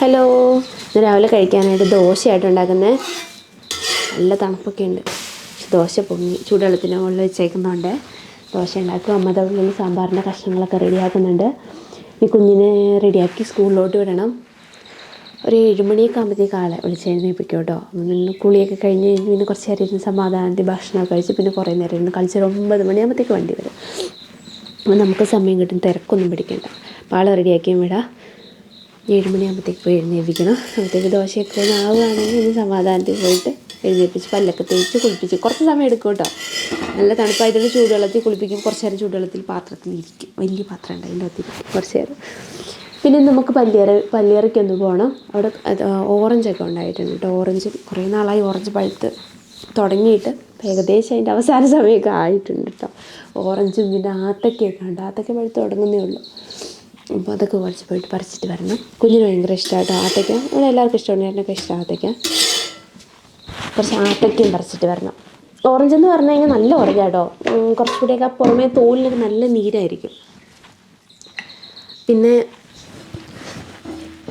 Hello, ഇന്ന് രാവിലെ കഴിക്കാനായിട്ട് ദോശയായിട്ട് ഉണ്ടാക്കുന്നത്. നല്ല തണുപ്പൊക്കെ ഉണ്ട്. ദോശ പൊങ്ങി ചൂടുവെള്ളത്തിന് മുകളിൽ വെച്ചേക്കുന്നുണ്ട്. ദോശ ഉണ്ടാക്കും. അമ്മ തവണ സാമ്പാറിൻ്റെ കഷ്ണങ്ങളൊക്കെ റെഡിയാക്കുന്നുണ്ട്. ഈ കുഞ്ഞിനെ റെഡിയാക്കി സ്കൂളിലോട്ട് വിടണം. ഒരു 7 മണിയൊക്കെ ആകുമ്പോഴത്തേക്ക് ആളെ വിളിച്ചെഴുന്നേൽപ്പിക്കും കേട്ടോ. പിന്നെ കുളിയൊക്കെ കഴിഞ്ഞ് പിന്നെ കുറച്ച് നേരം ഇരുന്ന് സമാധാനത്തിൽ ഭക്ഷണമൊക്കെ കഴിച്ച് പിന്നെ കുറേ നേരം ഇരുന്ന് കളിച്ചൊരു 9 മണിയാകുമ്പോഴത്തേക്ക് വണ്ടി വരും. അപ്പോൾ നമുക്ക് സമയം കിട്ടും, തിരക്കൊന്നും പിടിക്കണ്ട. അപ്പോൾ ആളെ റെഡിയാക്കിയും വിടാം. 7 മണിയാകുമ്പോഴത്തേക്ക് പോയി എഴുന്നേൽപ്പിക്കണം. അപ്പോഴത്തേക്ക് ദോശയൊക്കെ ആവുകയാണെങ്കിൽ ഇനി സമാധാനത്തിൽ പോയിട്ട് എഴുന്നേൽപ്പിച്ച് പല്ലൊക്കെ തേച്ച് കുളിപ്പിച്ച് കുറച്ച് സമയം എടുക്കും കേട്ടോ. നല്ല തണുപ്പായതുകൊണ്ട് ചൂടുവെള്ളത്തിൽ കുളിപ്പിക്കും. കുറച്ച് നേരം ചൂടുവെള്ളത്തിൽ പാത്രത്തിൽ ഇരിക്കും. വലിയ പാത്രം ഉണ്ട്, അതിൻ്റെ അകത്തിരിക്കും കുറച്ച് നേരം. പിന്നെ നമുക്ക് പല്ലിയറയ്ക്കൊന്ന് പോകണം. അവിടെ ഓറഞ്ചൊക്കെ ഉണ്ടായിട്ടുണ്ട് കേട്ടോ. ഓറഞ്ച് കുറേ നാളായി ഓറഞ്ച് പഴുത്ത് തുടങ്ങിയിട്ട് ഏകദേശം അതിൻ്റെ അവസാന സമയമൊക്കെ ആയിട്ടുണ്ട് കേട്ടോ. ഓറഞ്ചും പിന്നെ ആത്തക്കയൊക്കെ ഉണ്ട്. ആത്തക്ക പഴുത്ത് തുടങ്ങുന്നേ ഉള്ളൂ. അപ്പോൾ അതൊക്കെ കുറച്ച് പോയിട്ട് പറിച്ചിട്ട് വരണം. കുഞ്ഞിന് ഭയങ്കര ഇഷ്ടമായിട്ടോ ആത്തക്ക. ഇവിടെ എല്ലാവർക്കും ഇഷ്ടമാണ്, എന്നൊക്കെ ഇഷ്ടം ആത്തക്ക. കുറച്ച് ആത്തക്കയും പറിച്ചിട്ട് വരണം. ഓറഞ്ച് എന്ന് പറഞ്ഞു കഴിഞ്ഞാൽ നല്ല ഓറഞ്ചാട്ടോ. കുറച്ചുകൂടിയൊക്കെ പുറമേ തോലിനൊക്കെ നല്ല നീരായിരിക്കും. പിന്നെ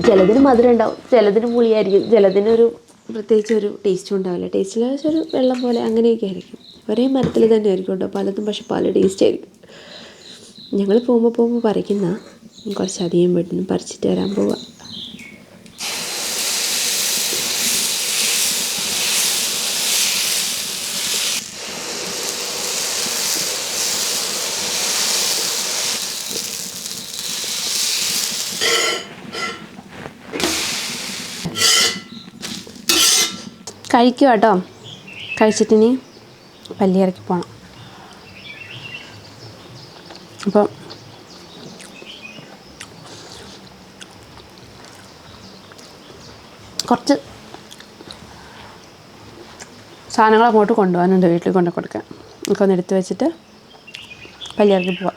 ചിലതിന് മധുരം ഉണ്ടാവും, ചിലതിന് പുളിയായിരിക്കും, ചിലതിനൊരു പ്രത്യേകിച്ച് ഒരു ടേസ്റ്റും ഉണ്ടാവില്ല. ടേസ്റ്റിൽ ഒരു വെള്ളം പോലെ അങ്ങനെയൊക്കെ ആയിരിക്കും. ഒരേ മരത്തിൽ തന്നെ ആയിരിക്കും കേട്ടോ പലതും, പക്ഷെ പല ടേസ്റ്റ് ആയിരിക്കും. ഞങ്ങൾ പോകുമ്പോൾ പറിക്കുന്ന കുറച്ചധികം വീട്ടിൽ പറിച്ചിട്ട് വരാൻ പോവുക. കഴിക്കുക കേട്ടോ. കഴിച്ചിട്ടിനി പല്ലിയിറക്കി പോകണം. അപ്പോൾ കുറച്ച് സാധനങ്ങൾ അങ്ങോട്ട് കൊണ്ടുപോകാനുണ്ട്, വീട്ടിൽ കൊണ്ടു കൊടുക്കാൻ. ഒക്കെ ഒന്ന് എടുത്ത് വെച്ചിട്ട് പല്ലിയിറക്കി പോവാം.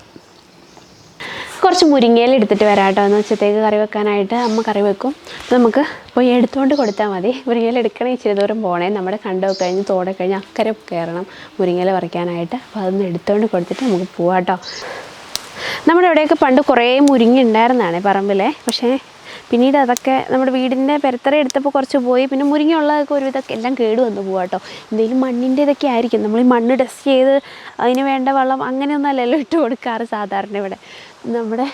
കുറച്ച് മുരിങ്ങയില എടുത്തിട്ട് വരാം കേട്ടോ. എന്ന് ഉച്ചത്തേക്ക് കറി വെക്കാനായിട്ട് അമ്മ കറി വെക്കും. അപ്പോൾ നമുക്ക് പോയി എടുത്തുകൊണ്ട് കൊടുത്താൽ മതി. മുരിങ്ങയില എടുക്കണേ ഇച്ചിരി ദൂരം പോകണേ. നമ്മുടെ കണ്ടൊക്കെ കഴിഞ്ഞ് തോടൊക്കെ കഴിഞ്ഞ് അക്കരെ കയറണം മുരിങ്ങയില പറിക്കാനായിട്ട്. അപ്പോൾ അതൊന്ന് എടുത്തുകൊണ്ട് കൊടുത്തിട്ട് നമുക്ക് പോവാം കേട്ടോ. നമ്മുടെ ഇവിടെയൊക്കെ പണ്ട് കുറേ മുരിങ്ങ ഉണ്ടായിരുന്നതാണ് പറമ്പിലെ. പക്ഷേ പിന്നീട് അതൊക്കെ നമ്മുടെ വീടിൻ്റെ പെരത്തറ എടുത്തപ്പോൾ കുറച്ച് പോയി. പിന്നെ മുരിങ്ങ ഉള്ളതൊക്കെ ഒരുവിധമൊക്കെ എല്ലാം കേട് വന്ന് പോകാം കേട്ടോ. എന്തെങ്കിലും മണ്ണിൻ്റെ ഇതൊക്കെ ആയിരിക്കും. നമ്മൾ ഈ മണ്ണ് ടെസ്റ്റ് ചെയ്ത് അതിന് വേണ്ട വളം അങ്ങനെയൊന്നും അല്ലല്ലോ ഇട്ട് കൊടുക്കാറ് സാധാരണ. ഇവിടെ നമ്മുടെ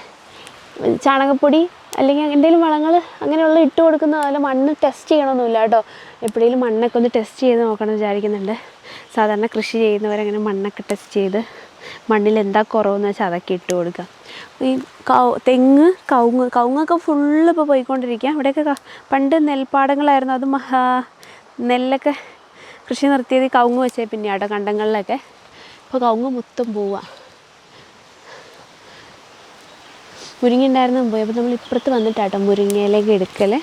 ചാണകപ്പൊടി അല്ലെങ്കിൽ എന്തെങ്കിലും വളങ്ങൾ അങ്ങനെയുള്ള ഇട്ട് കൊടുക്കുന്നതല്ല. മണ്ണ് ടെസ്റ്റ് ചെയ്യണമെന്നില്ല കേട്ടോ. എപ്പോഴേലും മണ്ണൊക്കെ ഒന്ന് ടെസ്റ്റ് ചെയ്ത് നോക്കണം വിചാരിക്കുന്നുണ്ട്. സാധാരണ കൃഷി ചെയ്യുന്നവരങ്ങനെ മണ്ണൊക്കെ ടെസ്റ്റ് ചെയ്ത് മണ്ണിൽ എന്താ കുറവെന്ന് വെച്ചാൽ അതൊക്കെ ഇട്ട് കൊടുക്കുക. ഈ തെങ്ങ് കവുങ്ങൊക്കെ ഫുള്ള് ഇപ്പോൾ പോയിക്കൊണ്ടിരിക്കുക. ഇവിടെയൊക്കെ പണ്ട് നെൽപ്പാടങ്ങളായിരുന്നു. അത് നെല്ലൊക്കെ കൃഷി നിർത്തിയത് കവുങ്ങ് വെച്ചേ പിന്നെ കേട്ടോ കണ്ടങ്ങളിലൊക്കെ. ഇപ്പോൾ കവുങ്ങ് മൊത്തം പോവുക. മുരിങ്ങ ഉണ്ടായിരുന്നു പോയി. അപ്പോൾ നമ്മൾ ഇപ്പുറത്ത് വന്നിട്ടാട്ടോ മുരിങ്ങയിലേക്ക് എടുക്കൽ.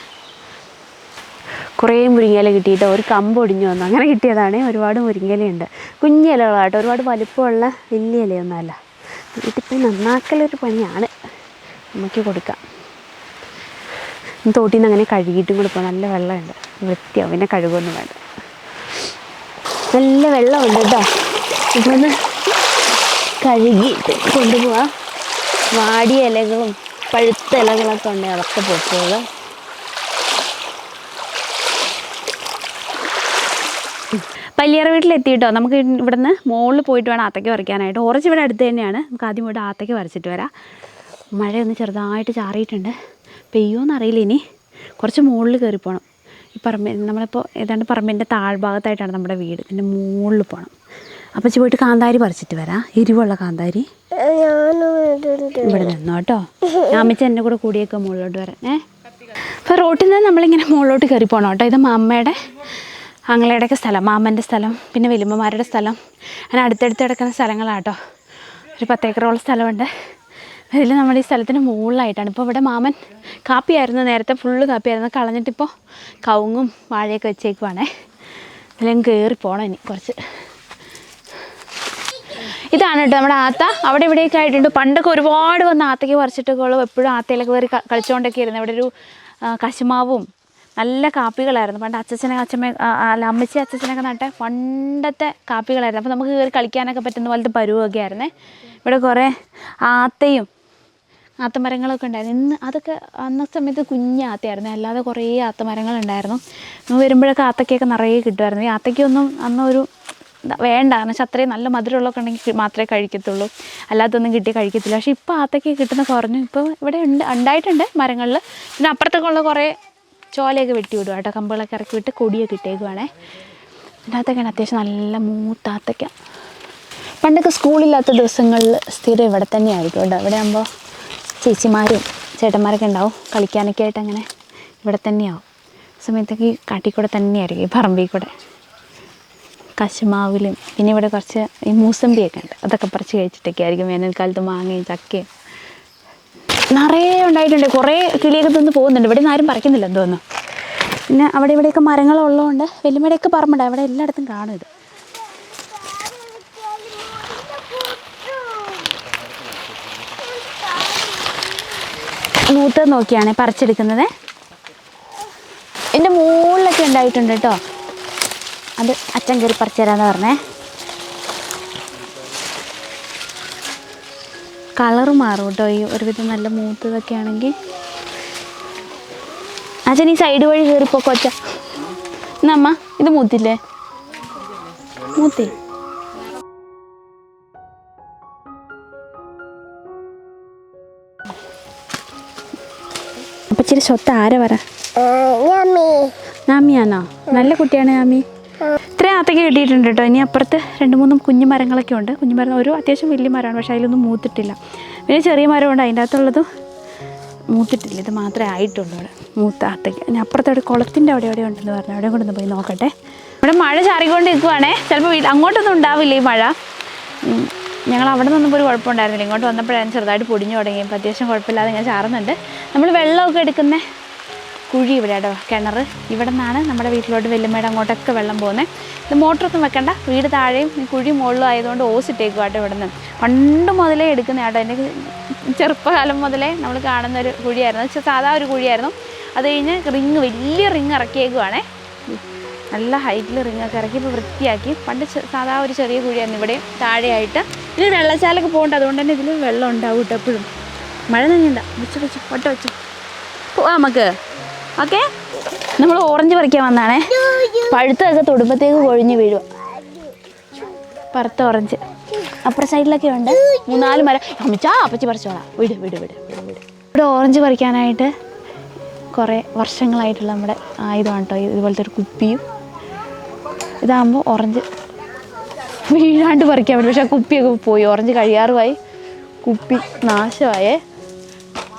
കുറേ മുരിങ്ങയില കിട്ടിയിട്ടോ. ഒരു കമ്പ് ഒടിഞ്ഞു വന്നു, അങ്ങനെ കിട്ടിയതാണ്. ഒരുപാട് മുരിങ്ങയിലയുണ്ട്. കുഞ്ഞിലകളാട്ടോ, ഒരുപാട് വലിപ്പമുള്ള വലിയ ഇലയൊന്നുമല്ല. വീട്ടിൽ നന്നാക്കലൊരു പണിയാണ്. നമുക്ക് കൊടുക്കാം. തോട്ടിൽ നിന്ന് അങ്ങനെ കഴുകിയിട്ടും കൂടെ പോകാം. നല്ല വെള്ളമുണ്ട്, വൃത്തിയാവും. പിന്നെ കഴുകൊന്നും വേണ്ട. നല്ല വെള്ളമുണ്ട് കേട്ടോ. ഇപ്പോൾ ഒന്ന് കഴുകിയിട്ട് കൊണ്ടുപോവാം. വാടിയ ഇലകളും പഴുത്ത ഇലകളൊക്കെ ഉണ്ട്, അതൊക്കെ പൊട്ടുക. പല്ലിയറ വീട്ടിലെത്തിയിട്ടോ. നമുക്ക് ഇവിടുന്ന് മുകളിൽ പോയിട്ട് വേണം ആത്തയ്ക്ക പറിക്കാനായിട്ട്. ഓറഞ്ച് ഇവിടെ അടുത്ത് തന്നെയാണ്. നമുക്ക് ആദ്യം പോയിട്ട് ആത്തയ്ക്ക പറിച്ചിട്ട് വരാം. മഴയൊന്ന് ചെറുതായിട്ട് ചാറിയിട്ടുണ്ട്. പെയ്യുമെന്നറിയില്ല. ഇനി കുറച്ച് മുകളിൽ കയറി പോകണം. ഈ നമ്മളിപ്പോൾ ഏതാണ്ട് പറമ്പിൻ്റെ താഴ്ഭാഗത്തായിട്ടാണ് നമ്മുടെ വീട്. പിന്നെ മുകളിൽ പോകണം. അപ്പം പോയിട്ട് കാന്താരി പറിച്ചിട്ട് വരാം. എരിവുള്ള കാന്താരി. ഇവിടെ നിന്നോ കേട്ടോ. അമ്മച്ച എൻ്റെ കൂടെ കൂടിയൊക്കെ മുകളിലോട്ട് വരാം. അപ്പോൾ റോട്ടിൽ നിന്ന് നമ്മളിങ്ങനെ മുകളിലോട്ട് കയറി പോകണം കേട്ടോ. ഇത് അമ്മയുടെ ആങ്ങളയുടെയൊക്കെ സ്ഥലം, മാമൻ്റെ സ്ഥലം, പിന്നെ വലിയമ്മമാരുടെ സ്ഥലം. അങ്ങനെ അടുത്തടുത്ത് കിടക്കുന്ന സ്ഥലങ്ങളാട്ടോ. ഒരു 10 ഏക്കറോളം സ്ഥലമുണ്ട്. അതിൽ നമ്മുടെ ഈ സ്ഥലത്തിന് മുകളിലായിട്ടാണ്. ഇപ്പോൾ ഇവിടെ മാമൻ കാപ്പിയായിരുന്നു നേരത്തെ, ഫുള്ള് കാപ്പിയായിരുന്നു. കളഞ്ഞിട്ടിപ്പോൾ കവുങ്ങും വാഴയൊക്കെ വെച്ചേക്കുവാണേ. അതിലും കയറി പോകണം ഇനി കുറച്ച്. ഇതാണ് കേട്ടോ നമ്മുടെ ആത്ത. അവിടെ ഇവിടെയൊക്കെ ആയിട്ടുണ്ട്. പണ്ടൊക്കെ ഒരുപാട് വന്ന് ആത്തയ്ക്ക് പറിച്ചിട്ടൊക്കെ ഉള്ളൂ. എപ്പോഴും ആത്തയിലൊക്കെ കയറി കളിച്ചുകൊണ്ടൊക്കെ ഇരുന്നു. ഇവിടെ ഒരു കശുമാവും നല്ല കാപ്പികളായിരുന്നു പണ്ട്. അമ്മച്ചി അച്ഛനൊക്കെ നട്ട പണ്ടത്തെ കാപ്പികളായിരുന്നു. അപ്പോൾ നമുക്ക് കയറി കളിക്കാനൊക്കെ പറ്റുന്ന പോലത്തെ പരുവമൊക്കെ ആയിരുന്നേ. ഇവിടെ കുറേ ആത്തയും ആത്തമരങ്ങളൊക്കെ ഉണ്ടായിരുന്നു. ഇന്ന് അതൊക്കെ അന്നത്തെ സമയത്ത് കുഞ്ഞ് ആത്തയായിരുന്നു, അല്ലാതെ കുറേ ആത്തമരങ്ങളുണ്ടായിരുന്നു. നമ്മൾ വരുമ്പോഴൊക്കെ ആത്തക്കയൊക്കെ നിറയെ കിട്ടുമായിരുന്നു. ഈ ആത്തയ്ക്കൊന്നും അന്നൊരു വേണ്ട, എന്ന് വെച്ചാൽ അത്രയും നല്ല മധുരമുള്ളതൊക്കെ ഉണ്ടെങ്കിൽ മാത്രമേ കഴിക്കത്തുള്ളൂ, അല്ലാത്തൊന്നും കിട്ടി കഴിക്കത്തില്ല. പക്ഷേ ഇപ്പോൾ ആത്തയ്ക്ക് കിട്ടുന്ന കുറഞ്ഞു. ഇപ്പോൾ ഇവിടെ ഉണ്ടായിട്ടുണ്ട് മരങ്ങളിൽ. പിന്നെ അപ്പുറത്തൊക്കെ ഉള്ള കുറേ ചോലയൊക്കെ വെട്ടി വിടുക കേട്ടോ, കമ്പുകളൊക്കെ ഇറക്കി വിട്ട് കൊടിയൊക്കെ ഇട്ടേക്കുവാണേ. ഇതിനകത്തൊക്കെയാണ് അത്യാവശ്യം നല്ല മൂത്താത്തയ്ക്ക. പണ്ടൊക്കെ സ്കൂളില്ലാത്ത ദിവസങ്ങളിൽ സ്ഥിരം ഇവിടെ തന്നെയായിരിക്കും കേട്ടോ. ഇവിടെ ആകുമ്പോൾ ചേച്ചിമാരും ചേട്ടന്മാരൊക്കെ ഉണ്ടാവും കളിക്കാനൊക്കെ ആയിട്ട്, അങ്ങനെ ഇവിടെ തന്നെയാവും. സമയത്തൊക്കെ ഈ കാട്ടിൽ കൂടെ തന്നെയായിരിക്കും, ഈ പറമ്പിൽ കൂടെ കശുമാവിലും. പിന്നെ ഇവിടെ കുറച്ച് ഈ മൂസമ്പിയൊക്കെ ഉണ്ട്, അതൊക്കെ പറിച്ച് കഴിച്ചിട്ടൊക്കെ ആയിരിക്കും വേനൽക്കാലത്ത് മാങ്ങയും ചക്കയും നിറയെ ഉണ്ടായിട്ടുണ്ട്. കുറേ കിളിയൊക്കെ തിന്ന് പോകുന്നുണ്ട്. ഇവിടെ നിന്ന് ആരും പറിക്കുന്നില്ലെന്ന് തോന്നുന്നു. പിന്നെ അവിടെ ഇവിടെയൊക്കെ മരങ്ങളുള്ളതുകൊണ്ട് വലിയമ്മയുടെയൊക്കെ പറമ്പുണ്ട്, അവിടെ എല്ലായിടത്തും കാണും ഇത്. മൂത്തത് നോക്കിയാണ് പറിച്ചെടുക്കുന്നത്. എൻ്റെ മുകളിലൊക്കെ ഉണ്ടായിട്ടുണ്ട് കേട്ടോ, അത് അച്ഛൻ കയറി പറിച്ചു തരാമെന്ന് പറഞ്ഞേ. കളറ് മാറും കേട്ടോ ഈ ഒരുവിധം നല്ല മൂത്തതൊക്കെ ആണെങ്കിൽ. അച്ഛൻ ഈ സൈഡ് വഴി കയറിപ്പോക്കോ അച്ഛ. എന്നമ്മ ഇത് മൂത്തില്ലേ? മൂത്തി. അപ്പം ഇച്ചിരി സ്വത്ത് ആരാ പറ? നാമിയാണോ? നല്ല കുട്ടിയാണ് നാമി. ഇത്രയും ആത്തയ്ക്ക് കിട്ടിയിട്ടുണ്ട് കേട്ടോ. ഇനി അപ്പുറത്ത് 2-3 കുഞ്ഞു മരങ്ങളൊക്കെ ഉണ്ട്. കുഞ്ഞു മരം ഒരു അത്യാവശ്യം വലിയ മരമാണ്, പക്ഷേ അതിലൊന്നും മൂത്തിട്ടില്ല. പിന്നെ ചെറിയ മരമുണ്ട്, അതിൻ്റെ അകത്തുള്ളതും മൂത്തിട്ടില്ല. ഇത് മാത്രമേ ആയിട്ടുള്ളൂ ഇവിടെ മൂത്ത ആത്തയ്ക്ക്. ഇനി അപ്പുറത്തോടെ കുളത്തിൻ്റെ അവിടെ എവിടെ ഉണ്ടെന്ന് പറഞ്ഞു, അവിടെ കൊണ്ടൊന്ന് പോയി നോക്കട്ടെ. ഇവിടെ മഴ ചാറിക്കൊണ്ട് നിൽക്കുവാണേ. ചിലപ്പോൾ അങ്ങോട്ടൊന്നും ഉണ്ടാവില്ല ഈ മഴ. ഞങ്ങൾ അവിടെ നിന്നപ്പോൾ ഒരു കുഴപ്പമുണ്ടായിരുന്നില്ല, ഇങ്ങോട്ട് വന്നപ്പോഴാണ് ചെറുതായിട്ട് പൊടിഞ്ഞു തുടങ്ങിയപ്പോൾ അത്യാവശ്യം കുഴപ്പമില്ലാതെ ഇങ്ങനെ ചാറുന്നുണ്ട്. നമ്മൾ വെള്ളമൊക്കെ എടുക്കുന്ന കുഴി ഇവിടെ കേട്ടോ, കിണർ. ഇവിടെ നിന്നാണ് നമ്മുടെ വീട്ടിലോട്ട് വല്യമ്മയുടെ അങ്ങോട്ടൊക്കെ വെള്ളം പോകുന്നത്. ഇത് മോട്ടറൊന്നും വെക്കണ്ട, വീട് താഴെയും ഈ കുഴി മുകളിലും ആയതുകൊണ്ട് ഓസിട്ടേക്കും കേട്ടോ. ഇവിടെ നിന്ന് പണ്ട് മുതലേ എടുക്കുന്ന കേട്ടോ. എൻ്റെ ചെറുപ്പകാലം മുതലേ നമ്മൾ കാണുന്നൊരു കുഴിയായിരുന്നു, സാധാ ഒരു കുഴിയായിരുന്നു. അത് കഴിഞ്ഞ് വലിയ റിങ് ഇറക്കിയേക്കുവാണേ, നല്ല ഹൈറ്റിൽ റിങ്ങൊക്കെ ഇറക്കി ഇപ്പോൾ വൃത്തിയാക്കി. പണ്ട് സാധാ ഒരു ചെറിയ കുഴിയായിരുന്നു ഇവിടെ താഴെയായിട്ട്. ഇതിൽ വെള്ളച്ചാലൊക്കെ പോകണ്ട, അതുകൊണ്ട് തന്നെ ഇതിൽ വെള്ളം ഉണ്ടാവും കേട്ടോ എപ്പോഴും. മഴ നനയണ്ട, വെച്ചു ഒട്ട വെച്ചു പോവാം നമുക്ക്. ഓക്കെ, നമ്മൾ ഓറഞ്ച് പറിക്കാൻ വന്നാണേ. പഴുത്തൊക്കെ തൊടുമ്പത്തേക്ക് കൊഴിഞ്ഞ് വീഴുക. പറത്ത ഓറഞ്ച് അപ്പുറ സൈഡിലൊക്കെ ഉണ്ട് 3-4 മരം. അമ്മച്ചാ അപ്പച്ചി പറിച്ചോളാം, വിട്. ഇവിടെ ഓറഞ്ച് പറിക്കാനായിട്ട് കുറേ വർഷങ്ങളായിട്ടുള്ള നമ്മുടെ ആയുധമാണ് കേട്ടോ ഇതുപോലത്തെ ഒരു കുപ്പിയും. ഇതാകുമ്പോൾ ഓറഞ്ച് വീഴാണ്ട് പറിക്കാൻ പറ്റും. പക്ഷേ ആ കുപ്പിയൊക്കെ പോയി, ഓറഞ്ച് കഴിയാറുമായി, കുപ്പി നാശമായേ.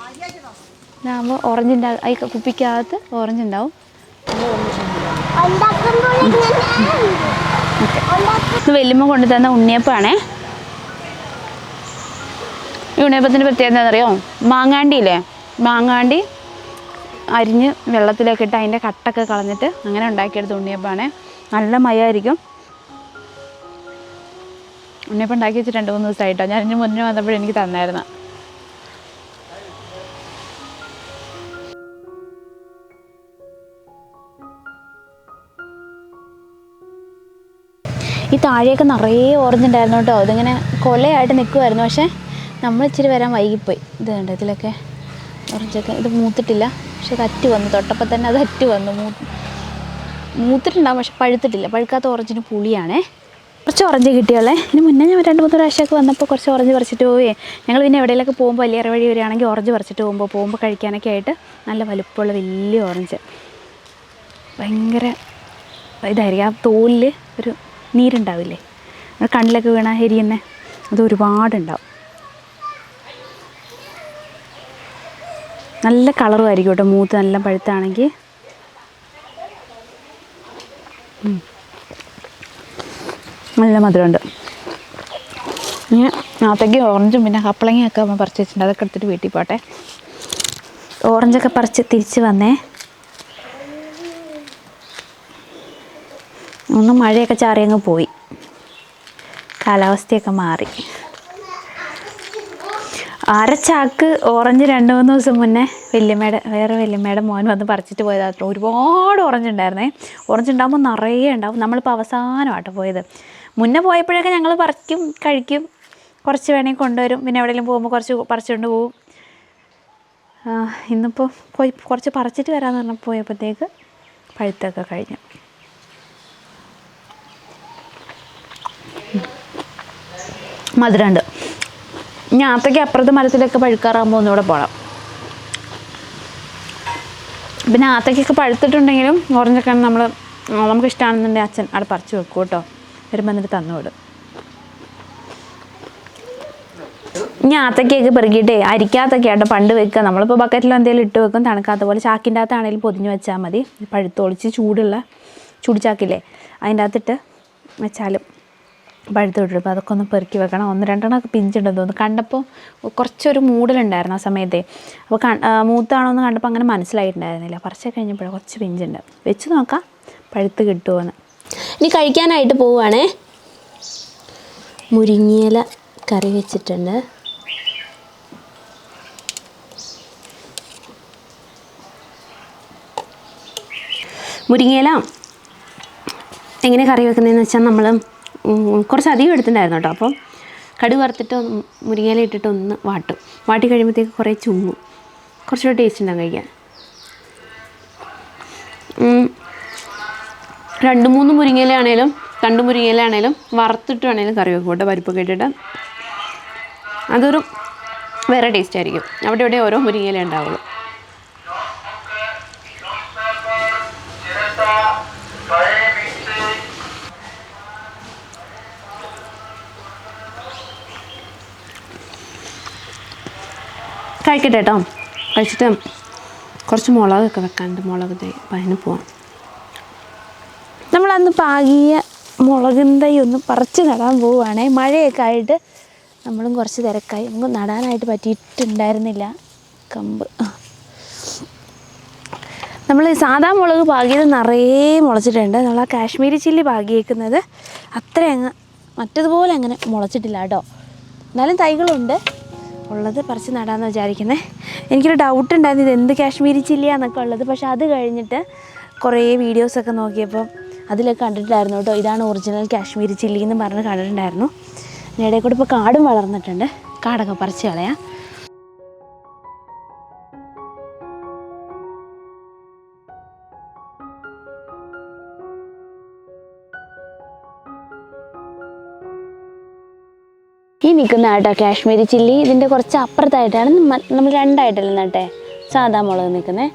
ഇതാകുമ്പോൾ ഓറഞ്ചിൻ്റെ ഈ കുപ്പിക്കകത്ത് ഓറഞ്ച് ഉണ്ടാവും. ഇത് വല്യമ്മ കൊണ്ടു തന്ന ഉണ്ണിയപ്പമാണേ. ഈ ഉണ്ണിയപ്പത്തിൻ്റെ പ്രത്യേകത എന്താണെന്നറിയോ? മാങ്ങാണ്ടിയില്ലേ, മാങ്ങാണ്ടി അരിഞ്ഞ് വെള്ളത്തിലേക്ക് ഇട്ട് അതിൻ്റെ കട്ടൊക്കെ കളഞ്ഞിട്ട് അങ്ങനെ ഉണ്ടാക്കിയെടുത്ത ഉണ്ണിയപ്പമാണേ. നല്ല മയമായിരിക്കും. ഉണ്ണിയപ്പം ഉണ്ടാക്കി വെച്ച് 2-3 ദിവസമായിട്ടോ. ഞാൻ ഇതിന് മുന്നേ വന്നപ്പോഴും എനിക്ക് തന്നായിരുന്നു. ഈ താഴെയൊക്കെ നിറയെ ഓറഞ്ച് ഉണ്ടായിരുന്നു കേട്ടോ. ഇതിങ്ങനെ കൊലയായിട്ട് നിൽക്കുമായിരുന്നു, പക്ഷേ നമ്മൾ ഇച്ചിരി വരാൻ വൈകിപ്പോയി. ഇത് കണ്ടോ, ഇതിലൊക്കെ ഓറഞ്ചൊക്കെ ഇത് മൂത്തിട്ടില്ല, പക്ഷെ അത് അറ്റ് വന്നു. തൊട്ടപ്പോൾ തന്നെ അത് അറ്റ് വന്നു. മൂത്തിട്ടുണ്ടാകും, പക്ഷെ പഴുത്തിട്ടില്ല. പഴുക്കാത്ത ഓറഞ്ചിന് പുളിയാണേ. കുറച്ച് ഓറഞ്ച് കിട്ടിയോളേ. ഇതിന് മുന്നേ ഞാൻ 2-3 പ്രാവശ്യമൊക്കെ വന്നപ്പോൾ കുറച്ച് ഓറഞ്ച് പറിച്ചിട്ട് പോവേ. ഞങ്ങൾ പിന്നെ എവിടെയെങ്കിലൊക്കെ പോകുമ്പോൾ വലിയ വഴി വരികയാണെങ്കിൽ ഓറഞ്ച് പറിച്ചിട്ട് പോകുമ്പോൾ കഴിക്കാനൊക്കെ ആയിട്ട് നല്ല വലുപ്പമുള്ള വലിയ ഓറഞ്ച്. ഭയങ്കര ഇതായിരിക്കും, ആ തോലിൽ ഒരു നീരുണ്ടാവില്ലേ, കണ്ണിലൊക്കെ വീണ എരിയുന്നേ, അത് ഒരുപാടുണ്ടാവും. നല്ല കളറും ആയിരിക്കും കേട്ടോ മൂത്ത് നല്ല പഴുത്താണെങ്കിൽ. നല്ല മധുരമുണ്ട്. ഇങ്ങനെ നാത്തേക്ക് ഓറഞ്ചും പിന്നെ കപ്പളങ്ങയൊക്കെ നമ്മൾ പറിച്ച് വെച്ചിട്ടുണ്ട്, അതൊക്കെ എടുത്തിട്ട് വീട്ടിൽ പോട്ടെ. ഓറഞ്ചൊക്കെ പറിച്ച് തിരിച്ച് വന്നേ. ഒന്ന് മഴയൊക്കെ ചാറി അങ്ങ് പോയി, കാലാവസ്ഥയൊക്കെ മാറി. അരച്ചാക്ക് ഓറഞ്ച് 2-3 ദിവസം മുന്നേ വേറെ വല്യമ്മയുടെ മോൻ വന്ന് പറിച്ചിട്ട് പോയതാത്ര. ഒരുപാട് ഓറഞ്ച് ഉണ്ടായിരുന്നേ. ഓറഞ്ച് ഉണ്ടാകുമ്പോൾ നിറയെ ഉണ്ടാവും. നമ്മളിപ്പോൾ അവസാനമാട്ടോ പോയത്. മുന്നേ പോയപ്പോഴൊക്കെ ഞങ്ങൾ പറിക്കും, കഴിക്കും, കുറച്ച് വേണമെങ്കിൽ കൊണ്ടുവരും. പിന്നെ എവിടെയെങ്കിലും പോകുമ്പോൾ കുറച്ച് പറിച്ചുകൊണ്ട് പോകും. ഇന്നിപ്പോൾ പോയി കുറച്ച് പറിച്ചിട്ട് വരാമെന്ന് പറഞ്ഞപ്പോൾ പോയപ്പോഴത്തേക്ക് പഴുത്തൊക്കെ കഴിഞ്ഞു. മധുരമുണ്ട്. ഇനി ആത്തയ്ക്ക് അപ്പുറത്തെ മരത്തിലൊക്കെ പഴുക്കാറാകുമ്പോൾ ഒന്നുകൂടെ പോകണം. പിന്നെ ആത്തയ്ക്കൊക്കെ പഴുത്തിട്ടുണ്ടെങ്കിലും ഓറഞ്ചൊക്കെ നമുക്ക് ഇഷ്ടമാണെന്നുണ്ടെങ്കിൽ അച്ഛൻ അവിടെ പറിച്ച് വെക്കും കേട്ടോ. വരുമ്പോൾ എന്നിട്ട് തന്നു വിടും. ഇനി ആത്തയ്ക്കൊക്കെ പെറുക്കിയിട്ടേ അരിക്കാത്തൊക്കെ ആട്ടോ പണ്ട് വെക്കുക. നമ്മളിപ്പോൾ ബക്കറ്റിൽ എന്തെങ്കിലും ഇട്ട് വെക്കും. തണുക്കാത്ത പോലെ ചാക്കിൻ്റെ അകത്താണെങ്കിലും പൊതിഞ്ഞ് വെച്ചാൽ മതി. പഴുത്തൊളിച്ച് ചൂടിച്ചാക്കില്ലേ അതിൻ്റെ അകത്തിട്ട് വെച്ചാലും പഴുത്ത് വിട്ടിട്ട്. അപ്പോൾ അതൊക്കെ ഒന്ന് പെറുക്കി വെക്കണം. 1-2 പിഞ്ചുണ്ടെന്ന് തോന്നുന്നു. കണ്ടപ്പോൾ കുറച്ചൊരു മൂടലുണ്ടായിരുന്നു ആ സമയത്തെ. അപ്പോൾ മൂത്താണോ എന്ന് കണ്ടപ്പോൾ അങ്ങനെ മനസ്സിലായിട്ടുണ്ടായിരുന്നില്ല. പറിച്ച് കഴിഞ്ഞപ്പോഴേ കുറച്ച് പിഞ്ചുണ്ട്. വെച്ച് നോക്കാം പഴുത്ത് കിട്ടുമോയെന്ന്. ഇനി കഴിക്കാനായിട്ട് പോവുകയാണേ. മുരിങ്ങയില കറി വെച്ചിട്ടുണ്ട്. മുരിങ്ങയില എങ്ങനെ കറി വെക്കുന്നതെന്ന് വെച്ചാൽ നമ്മൾ കുറച്ച് അധികം എടുത്തിട്ടുണ്ടായിരുന്നു കേട്ടോ. അപ്പം കടുക് വറുത്തിട്ട് മുരിങ്ങയില ഇട്ടിട്ട് ഒന്ന് വാട്ടും. വാട്ടി കഴിയുമ്പോഴത്തേക്ക് കുറേ ചുങ്ങും. കുറച്ചുകൂടെ ടേസ്റ്റ് ഉണ്ടാകും കഴിക്കാൻ. 2-3 മുരിങ്ങയില ആണെങ്കിലും 2 മുരിങ്ങയില ആണെങ്കിലും വറുത്തിട്ട് വേണമെങ്കിലും കറി വെക്കും കേട്ടോ. പരിപ്പൊക്കെ ഇട്ടിട്ട് അതൊരു വേറെ ടേസ്റ്റ് ആയിരിക്കും. അവിടെ ഇവിടെ ഓരോ മുരിങ്ങയില ഉണ്ടാവുള്ളൂ. കഴിക്കട്ടെ കേട്ടോ. കഴിച്ചിട്ട് കുറച്ച് മുളകൊക്കെ വെക്കാനുണ്ട്. മുളക് തൈ അപ്പം അതിന് പോവാം. നമ്മളന്ന് പാകിയ മുളകും തൈ ഒന്ന് പറിച്ച് നടാൻ പോവുകയാണേ. മഴയൊക്കെ ആയിട്ട് നമ്മളും കുറച്ച് തിരക്കായി. നമുക്ക് നടാനായിട്ട് പറ്റിയിട്ടുണ്ടായിരുന്നില്ല കമ്പ്. നമ്മൾ സാധാ മുളക് പാകിയത് നിറയെ മുളച്ചിട്ടുണ്ട്. നമ്മൾ ആ കാശ്മീരി ചില്ലി പാകിയേക്കുന്നത് അത്ര അങ്ങ് മറ്റതുപോലെ അങ്ങനെ മുളച്ചിട്ടില്ല കേട്ടോ. എന്നാലും തൈകളുണ്ട്. ഉള്ളത് പറിച്ച് നടാമെന്ന് വിചാരിക്കുന്നത്. എനിക്കൊരു ഡൗട്ട് ഉണ്ടായിരുന്നു ഇത് എന്ത് കാശ്മീരി ചില്ലിയാന്നൊക്കെ ഉള്ളത്. പക്ഷെ അത് കഴിഞ്ഞിട്ട് കുറേ വീഡിയോസൊക്കെ നോക്കിയപ്പോൾ അതിലൊക്കെ കണ്ടിട്ടുണ്ടായിരുന്നു കേട്ടോ. ഇതാണ് ഒറിജിനൽ കാശ്മീരി ചില്ലി എന്ന് പറഞ്ഞ് കണ്ടിട്ടുണ്ടായിരുന്നു. ഇടയിൽ കൂടെ ഇപ്പോൾ കാടും വളർന്നിട്ടുണ്ട്. കാടൊക്കെ പറിച്ച് കളയാം. ഈ നിൽക്കുന്ന കേട്ടോ കാശ്മീരി ചില്ലി. ഇതിൻ്റെ കുറച്ച് അപ്പുറത്തായിട്ടാണ് നമ്മൾ 2ആയിട്ടല്ലേ നട്ടേ സാധാ മുളക് നിൽക്കുന്നത്.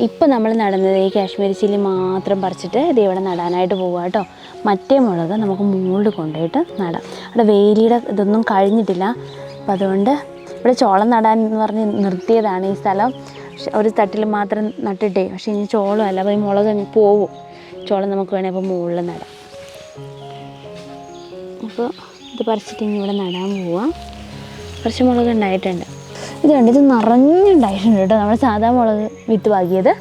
ഇപ്പം നമ്മൾ നടുന്നത് ഈ കാശ്മീരി ചില്ലി മാത്രം പറിച്ചിട്ട് ഇത് ഇവിടെ നടാനായിട്ട് പോവുക കേട്ടോ. മറ്റേ മുളക് നമുക്ക് മുകളിൽ കൊണ്ടുപോയിട്ട് നടാം. അവിടെ വേലിയുടെ ഇതൊന്നും കഴിഞ്ഞിട്ടില്ല. അപ്പം അതുകൊണ്ട് ഇവിടെ ചോളം നടാൻ എന്ന് പറഞ്ഞ് നിർത്തിയതാണ് ഈ സ്ഥലം. ഒരു തട്ടിൽ മാത്രം നട്ടിട്ടേ. പക്ഷേ ഇനി ചോളമല്ല. അപ്പോൾ ഈ മുളക് പോവും. ചോളം നമുക്ക് വേണേൽ അപ്പോൾ മുകളിൽ നടാം. അപ്പോൾ ഇത് പറിച്ചിട്ട് ഇനി ഇവിടെ നടാൻ പോവാം. കുറച്ച് മുളക് ഉണ്ടായിട്ടുണ്ട്. ഇത് കണ്ട് ഇത് നിറഞ്ഞുണ്ടായിട്ടുണ്ട് കേട്ടോ. നമ്മൾ സാധാ മുളക് വിത്ത് പാകിയത്.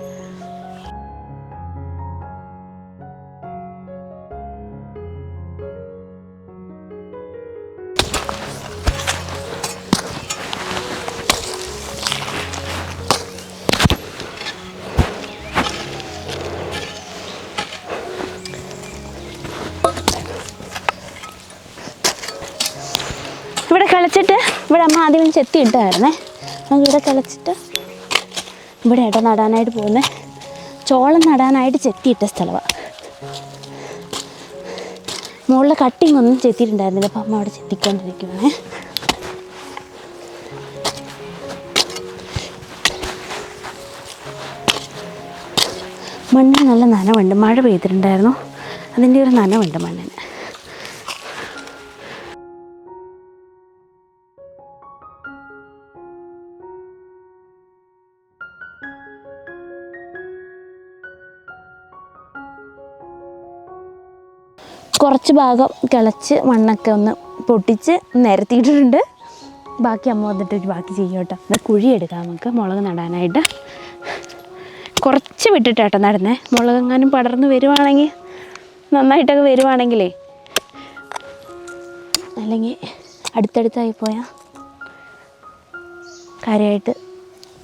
ഇവിടെ കിളച്ചിട്ട് ഇവിടെ അമ്മ ആദ്യം ചെത്തി ഇട്ടായിരുന്നേ. നമുക്കിവിടെ കിളച്ചിട്ട് ഇവിടെ ഏട്ടാ നടാനായിട്ട് പോകുന്നത്. ചോളം നടാനായിട്ട് ചെത്തിയിട്ട സ്ഥലമാണ്. മുകളിലെ കട്ടിങ് ഒന്നും ചെത്തിയിട്ടുണ്ടായിരുന്നില്ല. അപ്പം അമ്മ അവിടെ ചെത്തിക്കൊണ്ടിരിക്കുകയാണേ. മണ്ണിന് നല്ല നനവുണ്ട്. മഴ പെയ്തിട്ടുണ്ടായിരുന്നു. അതിൻ്റെ ഒരു നനവുണ്ട് മണ്ണിന്. കുറച്ച് ഭാഗം കിളച്ച് മണ്ണൊക്കെ ഒന്ന് പൊട്ടിച്ച് നിരത്തിയിട്ടുണ്ട്. ബാക്കി അമ്മ വന്നിട്ട് ബാക്കി ചെയ്യും കേട്ടോ. എന്നാൽ കുഴിയെടുക്കാം നമുക്ക് മുളക് നടാനായിട്ട്. കുറച്ച് വിട്ടിട്ടാട്ടോ നടുന്നേ. മുളകെങ്ങാനും പടർന്ന് വരുവാണെങ്കിൽ നന്നായിട്ടൊക്കെ വരുവാണെങ്കിലേ, അല്ലെങ്കിൽ അടുത്തടുത്തായി പോയാൽ കാര്യമായിട്ട്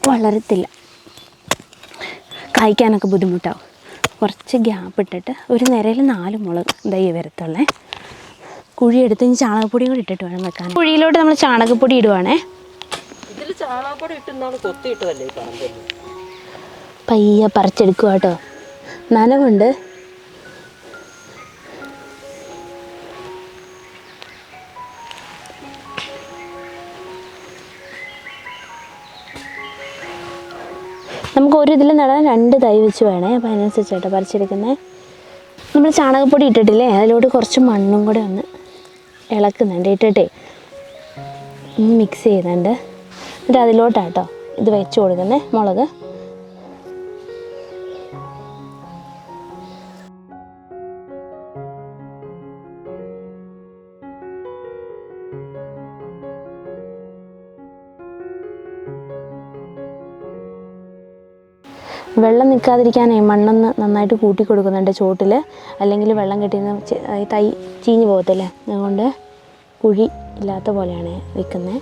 വളരത്തില്ല. കായ്ക്കാനൊക്കെ ബുദ്ധിമുട്ടാവും. കുറച്ച് ഗ്യാപ്പ് ഇട്ടിട്ട് ഒരു നിരയിൽ 4 മുളക് ദൈ വരത്തുള്ളേ. കുഴിയെടുത്ത് ഇനി ചാണകപ്പൊടിയും കൂടി ഇട്ടിട്ട് വേണം വെക്കാൻ. കുഴിയിലോട്ട് നമ്മൾ ചാണകപ്പൊടി ഇടുവാണേ. ചാണകപ്പൊടി ഇട്ടുന്നാണ് കൊത്തിയിട്ടതല്ലേ ഈ പറമ്പിൽ. പയ്യെ പറിച്ചെടുക്കുക കേട്ടോ, നനവുണ്ട്. നമുക്ക് ഒരു ഇതിൽ നടാൻ 2 തൈ വെച്ച് വേണേ, അപ്പോൾ അതിനനുസരിച്ചാട്ടോ പറിച്ചെടുക്കുന്നത്. നമ്മൾ ചാണകപ്പൊടി ഇട്ടിട്ടില്ലേ, അതിലോട്ട് കുറച്ച് മണ്ണും കൂടെ ഒന്ന് ഇളക്കുന്നുണ്ട്, ഇട്ടിട്ടേ മിക്സ് ചെയ്യുന്നുണ്ട്. എന്നിട്ട് അതിലോട്ടാട്ടോ ഇത് വെച്ച് കൊടുക്കുന്നത് മുളക്. വെള്ളം നിൽക്കാതിരിക്കാനേ മണ്ണൊന്ന് നന്നായിട്ട് കൂട്ടി കൊടുക്കുന്നുണ്ട് ചോട്ടിൽ, അല്ലെങ്കിൽ വെള്ളം കെട്ടിന്ന് തൈ ചീഞ്ഞ് പോകത്തില്ലേ, അതുകൊണ്ട് കുഴി ഇല്ലാത്ത പോലെയാണ് വെക്കുന്നത്.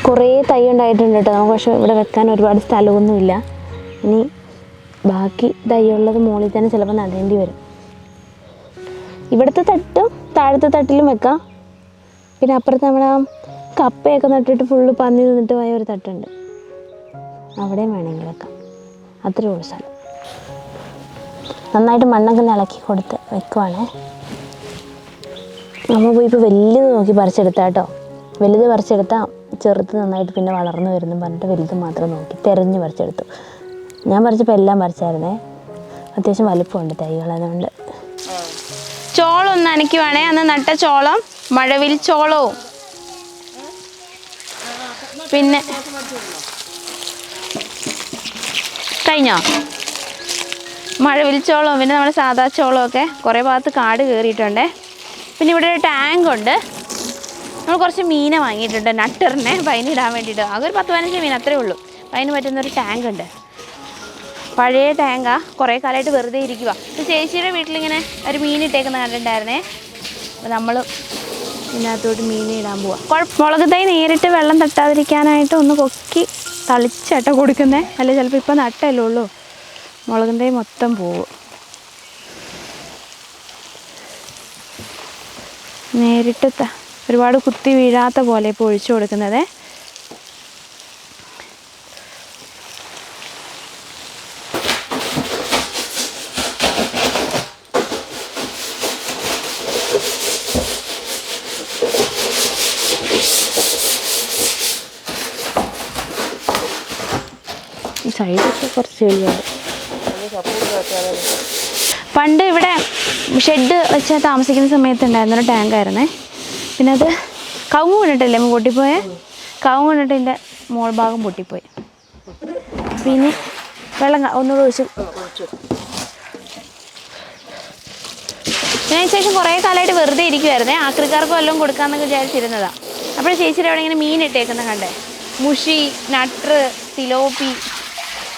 കുറേ തൈ ഉണ്ടായിട്ടുണ്ട് കേട്ടോ നമുക്ക്, പക്ഷേ ഇവിടെ വെക്കാൻ ഒരുപാട് സ്ഥലമൊന്നുമില്ല. ഇനി ബാക്കി തൈയുള്ളത് മുകളിൽ തന്നെ ചിലപ്പോൾ നടേണ്ടി വരും. ഇവിടുത്തെ തട്ടും താഴത്തെ തട്ടിലും വെക്കാം. പിന്നെ അപ്പുറത്ത് നമ്മുടെ കപ്പയൊക്കെ നട്ടിട്ട് ഫുള്ള് പന്നി നിന്നിട്ട് പോയ ഒരു തട്ടുണ്ട്, അവിടെയും വേണമെങ്കിൽ വെക്കാം. അത്രയേ ഉള്ളൂ സ്ഥലം. നന്നായിട്ട് മണ്ണൊക്കെ ഇളക്കി കൊടുത്ത് വെക്കുവാണേ. നമ്മൾ പോയി ഇപ്പോൾ വലുത് നോക്കി പറിച്ചെടുത്താൽ കേട്ടോ, വലുത് പറിച്ചെടുത്താൽ ചെറുത് നന്നായിട്ട് പിന്നെ വളർന്നു വരുന്നു പറഞ്ഞിട്ട് വലുത് മാത്രം നോക്കി തിരഞ്ഞ് പറിച്ചെടുത്തു. ഞാൻ പറിച്ചപ്പോൾ എല്ലാം പറിച്ചായിരുന്നേ, അത്യാവശ്യം വലുപ്പമുണ്ട് തൈകൾ. അതുകൊണ്ട് ചോളം ഒന്ന് നനയ്ക്കുവാണേ. അന്ന് നട്ട ചോളം, മഴവിൽ ചോളവും, പിന്നെ കഴിഞ്ഞോ മഴവിൽ ചോളവും, പിന്നെ നമ്മുടെ സാധാ ചോളമൊക്കെ കുറേ ഭാഗത്ത് കാട് കയറിയിട്ടുണ്ടേ. പിന്നെ ഇവിടെ ഒരു ടാങ്ക് ഉണ്ട്. നമ്മൾ കുറച്ച് മീനെ വാങ്ങിയിട്ടുണ്ട് നട്ടറിനെ, അപ്പം അതിനിടാൻ വേണ്ടിയിട്ട്. ആകെ ഒരു 10-15 മീൻ അത്രേ ഉള്ളൂ. അപ്പം അതിന് പറ്റുന്നൊരു ടാങ്ക് ഉണ്ട്, പഴയ ടാങ്കാ, കുറേ കാലമായിട്ട് വെറുതെ ഇരിക്കുക. ഇപ്പോൾ ചേച്ചിയുടെ വീട്ടിലിങ്ങനെ ഒരു മീനിട്ടേക്കുന്ന കണ്ടിട്ടുണ്ടായിരുന്നേ, അപ്പോൾ നമ്മൾ ഇതിനകത്തോട്ട് മീനെ ഇടാൻ പോവാം. മുളക് തൈ നേരിട്ട് വെള്ളം തട്ടാതിരിക്കാനായിട്ട് ഒന്ന് പൊക്കി തളിച്ചട്ട കൊടുക്കുന്നേ, അല്ല ചിലപ്പോൾ ഇപ്പോൾ നട്ടല്ലേ ഉള്ളൂ, മുളക് തൈ മൊത്തം പോവും. നേരിട്ട് ഒരുപാട് കുത്തി വീഴാത്ത പോലെ ഇപ്പോൾ ഒഴിച്ചു കൊടുക്കുന്നത്. സൈഡൊക്കെ കുറച്ച് ചെളിയാണ്. പണ്ട് ഇവിടെ ഷെഡ് വെച്ച് താമസിക്കുന്ന സമയത്ത് ഉണ്ടായിരുന്നൊരു ടാങ്കായിരുന്നേ. പിന്നെ അത് കവുങ്ങ് വീണിട്ടല്ലേ പൊട്ടിപ്പോയേ, കവുങ്ങ് വീണിട്ട് ഇതിൻ്റെ മോൾ ഭാഗം പൊട്ടിപ്പോയി. പിന്നെ വെള്ളം ഒന്നുകൂടെ ഒഴിച്ചു. ഞാൻ ശേഷം കുറേ കാലമായിട്ട് വെറുതെ ഇരിക്കുമായിരുന്നേ, ആക്രിക്കാർക്ക് വല്ലതും കൊടുക്കാമെന്നൊക്കെ വിചാരിച്ചിരുന്നതാണ്. അപ്പോൾ ചേച്ചിയുടെ അവിടെ ഇങ്ങനെ മീൻ ഇട്ടേക്കുന്ന കണ്ടേ, മുഷി, നട്ടർ, തിലോപ്പി.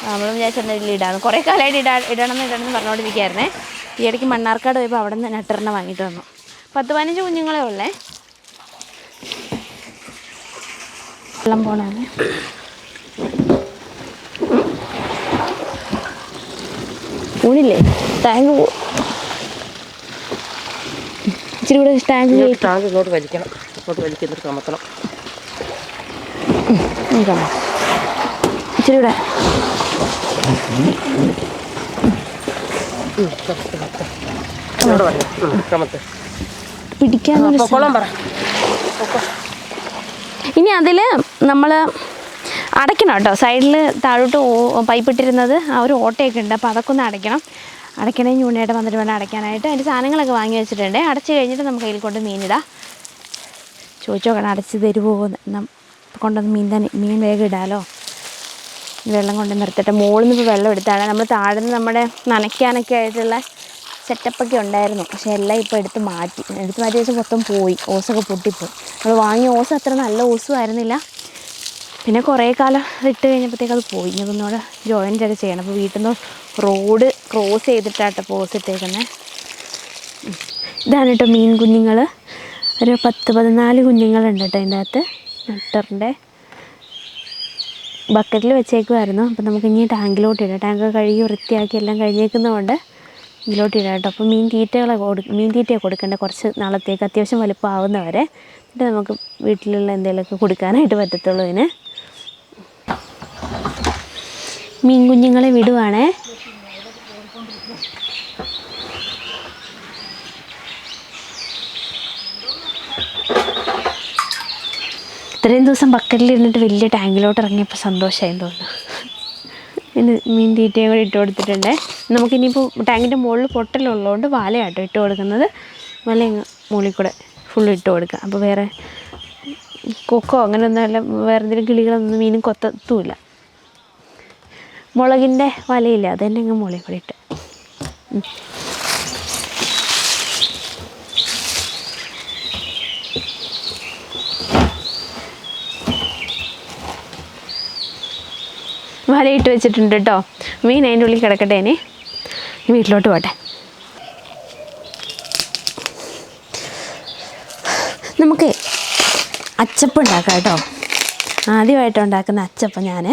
നമ്മൾ വിചാരിച്ചിട്ടുണ്ടെങ്കിൽ ഇടാന്ന് കുറേ കാലമായിട്ട് ഇടണമെന്ന് പറഞ്ഞുകൊണ്ടിരിക്കുകയായിരുന്നേ. ഈ ഇടയ്ക്ക് മണ്ണാർക്കാട് പോയപ്പോൾ അവിടെ നിന്ന് നട്ടറിനെ വാങ്ങിയിട്ട് വന്നു. 10-15 കുഞ്ഞുങ്ങളെ ഉള്ളേ. വെള്ളം പോണേ ഊണില്ലേ, ടാങ്ക് ഇച്ചിരി കൂടെ ടാങ്ക് ഇങ്ങോട്ട് വലിക്കണം, ഇങ്ങോട്ട് വലിക്കുന്നിട്ട് കമത്തണം. ഇച്ചിരി കൂടെ പിടിക്കാനൊരു ഇനി അതിൽ നമ്മൾ അടയ്ക്കണം കേട്ടോ. സൈഡിൽ താഴോട്ട് പൈപ്പ് ഇട്ടിരുന്നത് ആ ഒരു ഓട്ടയൊക്കെ ഉണ്ട്, അപ്പോൾ അതൊക്കെ ഒന്ന് അടയ്ക്കണം. അടയ്ക്കണേ ഞൂണയായിട്ട് വന്നിട്ട് വേണം അടയ്ക്കാനായിട്ട്. അതിൻ്റെ സാധനങ്ങളൊക്കെ വാങ്ങി വെച്ചിട്ടുണ്ട്. അടച്ച് കഴിഞ്ഞിട്ട് നമുക്ക് അതിൽ കൊണ്ട് മീനിടാം. ചോദിച്ചു നോക്കണം അടച്ച് തരുമോ, കൊണ്ടൊന്ന് മീൻ വേഗം ഇടാമല്ലോ. വെള്ളം കൊണ്ട് നിർത്തിട്ട് മുകളിൽ നിന്ന് ഇപ്പോൾ വെള്ളം എടുത്താണ്. നമ്മൾ താഴെ നിന്ന് നമ്മുടെ നനയ്ക്കാനൊക്കെ ആയിട്ടുള്ള സെറ്റപ്പൊക്കെ ഉണ്ടായിരുന്നു, പക്ഷേ എല്ലാം ഇപ്പോൾ എടുത്ത് മാറ്റിയ ശേഷം മൊത്തം പോയി, ഓസൊക്കെ പൊട്ടിപ്പോയി. നമ്മൾ വാങ്ങിയ ഓസ് അത്ര നല്ല ഓസും ആയിരുന്നില്ല. പിന്നെ കുറേ കാലം ഇട്ട് കഴിഞ്ഞപ്പോഴത്തേക്ക് അത് പോയി. ഇനി ഒന്നുകൂടെ ജോയിൻ്റൊക്കെ ചെയ്യണം. അപ്പോൾ വീട്ടിൽ നിന്ന് റോഡ് ക്രോസ് ചെയ്തിട്ടാട്ടോ ഓസ് ഇട്ടേക്കുന്നത്. ഇതാണ് കേട്ടോ മീൻ കുഞ്ഞുങ്ങൾ. ഒരു 10-14 കുഞ്ഞുങ്ങളുണ്ട് കേട്ടോ അതിൻ്റെ അകത്ത് നട്ടറിൻ്റെ. ബക്കറ്റിൽ വെച്ചേക്കുമായിരുന്നു. അപ്പോൾ നമുക്ക് ഇനി ടാങ്കിലോട്ട് ഇടാം. ടാങ്ക് കഴുകി വൃത്തിയാക്കി എല്ലാം കഴിഞ്ഞേക്കുന്നതുകൊണ്ട് ഇതിലോട്ട് ഇടാം കേട്ടോ. അപ്പോൾ മീൻ തീറ്റയാണ് കൊടുക്കേണ്ടത് കുറച്ച് നാളത്തേക്ക്, അത്യാവശ്യം വലുപ്പമാവുന്നവരെ. എന്നിട്ട് നമുക്ക് വീട്ടിലുള്ള എന്തെങ്കിലുമൊക്കെ കൊടുക്കാനായിട്ട് പറ്റത്തുള്ളൂ ഇതിന്. മീൻ കുഞ്ഞുങ്ങളെ വിടുവാണേ. ഇത്രയും ദിവസം ബക്കറ്റിൽ ഇരുന്നിട്ട് വലിയ ടാങ്കിലോട്ട് ഇറങ്ങിയപ്പോൾ സന്തോഷമായെന്ന് തോന്നുന്നു. ഇനി മീൻ തീറ്റയും കൂടി ഇട്ട് കൊടുത്തിട്ടുണ്ട്. നമുക്കിനിയിപ്പോൾ ടാങ്കിൻ്റെ മുകളിൽ പൊട്ടലുള്ളതുകൊണ്ട് വലയാട്ടോ ഇട്ട് കൊടുക്കുന്നത്. വല മുകളിൽ കൂടെ ഫുള്ള് ഇട്ട് കൊടുക്കുക. അപ്പോൾ വേറെ കൊക്കോ അങ്ങനെയൊന്നുമല്ല, വേറെ എന്തെങ്കിലും കിളികളൊന്നും മീനും കൊത്തത്തുമില്ല. മുളകിൻ്റെ വലയില്ല, അത് തന്നെ അങ്ങ് മുകളിൽ കൂടെ ഇട്ട്. വലയിട്ട് വെച്ചിട്ടുണ്ട് കേട്ടോ. മീൻ അതിൻ്റെ ഉള്ളിൽ കിടക്കട്ടെ. ഇനി വീട്ടിലോട്ട് പോട്ടെ. നമുക്ക് അച്ചപ്പം ഉണ്ടാക്കാം കേട്ടോ. ആദ്യമായിട്ട് ഉണ്ടാക്കുന്ന അച്ചപ്പം ഞാൻ